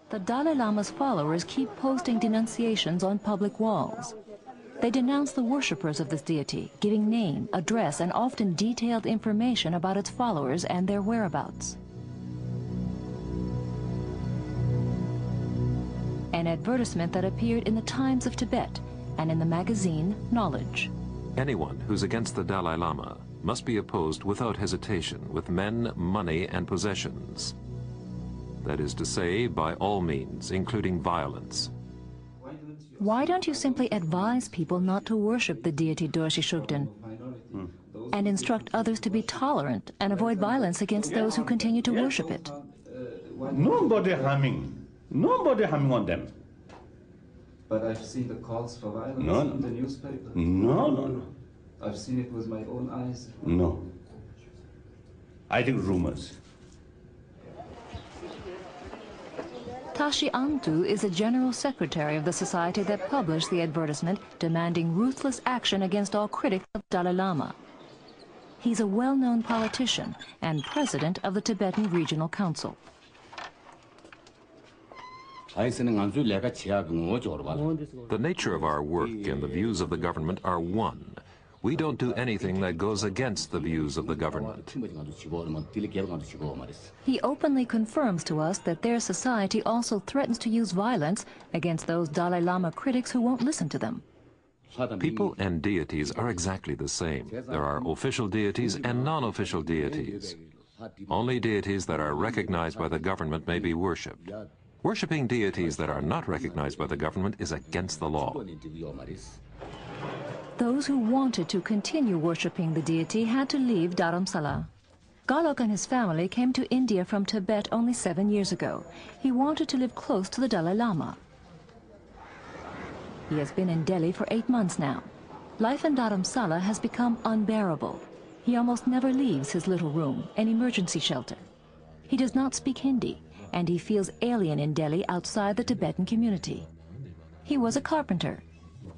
The Dalai Lama's followers keep posting denunciations on public walls. They denounce the worshippers of this deity, giving name, address, and often detailed information about its followers and their whereabouts. An advertisement that appeared in the Times of Tibet and in the magazine Knowledge. Anyone who's against the Dalai Lama must be opposed without hesitation with men, money, and possessions. That is to say, by all means, including violence. Why don't you simply advise people not to worship the deity Dorje Shugden and instruct others to be tolerant and avoid violence against those who continue to worship it? Nobody harming on them. But I've seen the calls for violence in the newspaper. No. I've seen it with my own eyes. No. I think rumors. Tashi Antu is the general secretary of the society that published the advertisement demanding ruthless action against all critics of Dalai Lama. He's a well-known politician and president of the Tibetan Regional Council. The nature of our work and the views of the government are one. We don't do anything that goes against the views of the government. He openly confirms to us that their society also threatens to use violence against those Dalai Lama critics who won't listen to them. People and deities are exactly the same. There are official deities and non-official deities. Only deities that are recognized by the government may be worshipped. Worshipping deities that are not recognized by the government is against the law. Those who wanted to continue worshipping the deity had to leave Dharamsala. Galok and his family came to India from Tibet only 7 years ago. He wanted to live close to the Dalai Lama. He has been in Delhi for 8 months now. Life in Dharamsala has become unbearable. He almost never leaves his little room, an emergency shelter. He does not speak Hindi, and he feels alien in Delhi outside the Tibetan community. He was a carpenter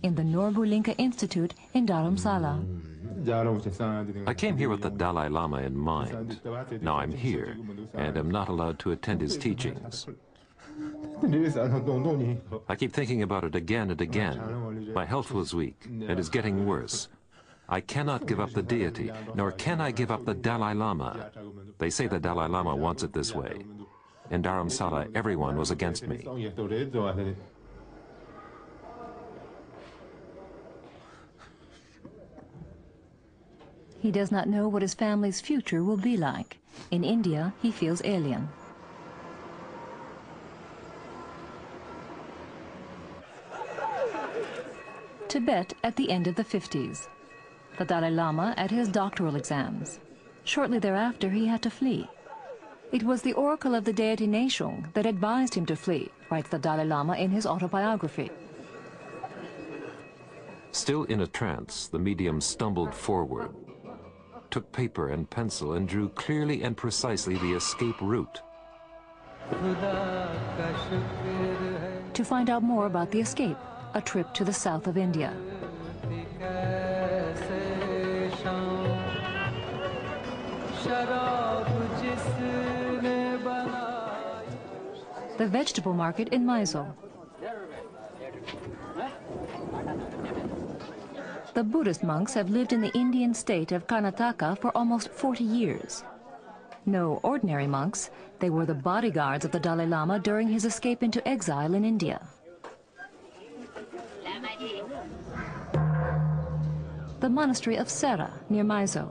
in the Norbulinka Institute in Dharamsala. I came here with the Dalai Lama in mind. Now I'm here, and am not allowed to attend his teachings. I keep thinking about it again and again. My health was weak, and is getting worse. I cannot give up the deity, nor can I give up the Dalai Lama. They say the Dalai Lama wants it this way. In Dharamsala, everyone was against me. He does not know what his family's future will be like. In India, he feels alien. Tibet at the end of the 50s. The Dalai Lama at his doctoral exams. Shortly thereafter, he had to flee. It was the oracle of the deity Neshung that advised him to flee, writes the Dalai Lama in his autobiography. Still in a trance, the medium stumbled forward, took paper and pencil, and drew clearly and precisely the escape route. To find out more about the escape, a trip to the south of India. The vegetable market in Mysore. The Buddhist monks have lived in the Indian state of Karnataka for almost 40 years. No ordinary monks, they were the bodyguards of the Dalai Lama during his escape into exile in India. The monastery of Sera, near Mysore.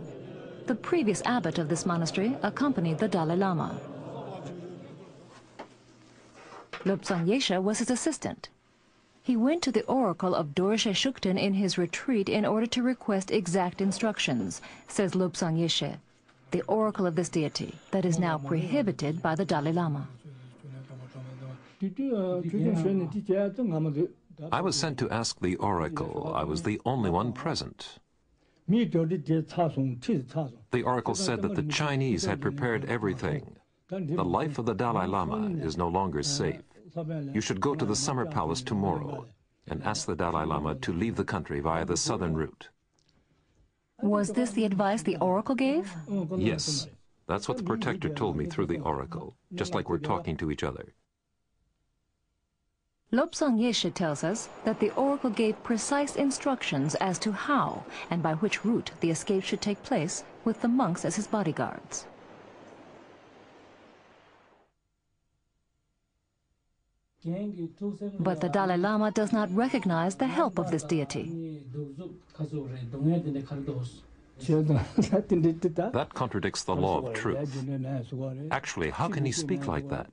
The previous abbot of this monastery accompanied the Dalai Lama. Lobsang Yeshe was his assistant. He went to the oracle of Dorje Shugden in his retreat in order to request exact instructions, says Lobsang Yeshe, the oracle of this deity that is now prohibited by the Dalai Lama. I was sent to ask the oracle. I was the only one present. The oracle said that the Chinese had prepared everything. The life of the Dalai Lama is no longer safe. You should go to the summer palace tomorrow and ask the Dalai Lama to leave the country via the southern route. Was this the advice the oracle gave? Yes, that's what the protector told me through the oracle, just like we're talking to each other. Lobsang Yeshe tells us that the oracle gave precise instructions as to how and by which route the escape should take place, with the monks as his bodyguards. But the Dalai Lama does not recognize the help of this deity. That contradicts the law of truth. Actually, how can he speak like that?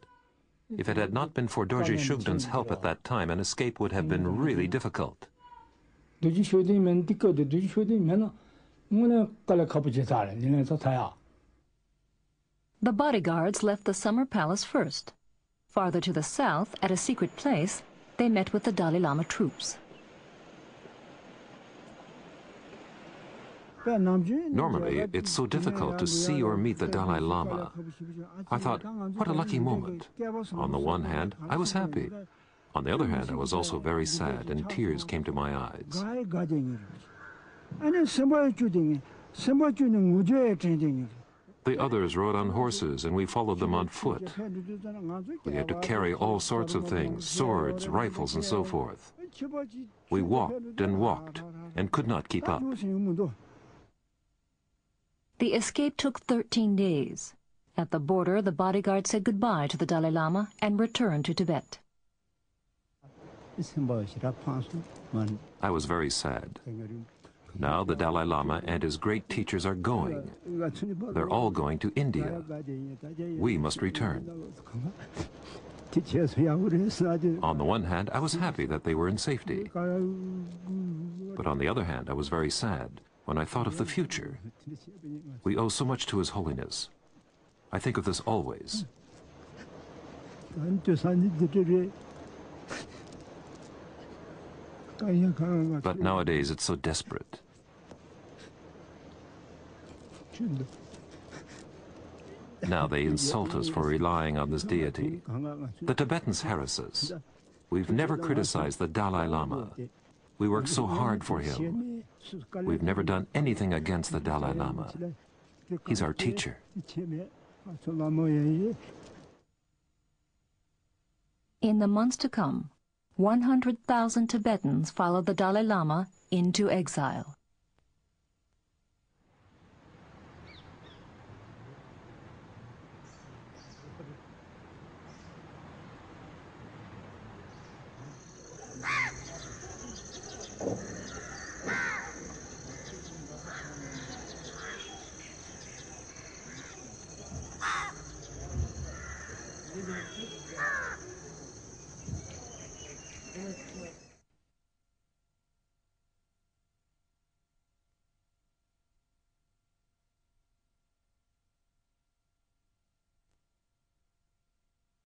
If it had not been for Dorje Shugden's help at that time, an escape would have been really difficult. The bodyguards left the summer palace first. Farther to the south, at a secret place, they met with the Dalai Lama troops. Normally, it's so difficult to see or meet the Dalai Lama. I thought, what a lucky moment. On the one hand, I was happy. On the other hand, I was also very sad, and tears came to my eyes. The others rode on horses, and we followed them on foot. We had to carry all sorts of things, swords, rifles, and so forth. We walked and could not keep up. The escape took 13 days. At the border, the bodyguard said goodbye to the Dalai Lama and returned to Tibet. I was very sad. Now the Dalai Lama and his great teachers are going. They're all going to India. We must return. On the one hand, I was happy that they were in safety. But on the other hand, I was very sad when I thought of the future. We owe so much to His Holiness. I think of this always. But nowadays it's so desperate. Now they insult us for relying on this deity. The Tibetans harass us. We've never criticized the Dalai Lama. We work so hard for him. We've never done anything against the Dalai Lama. He's our teacher. In the months to come, 100,000 Tibetans followed the Dalai Lama into exile.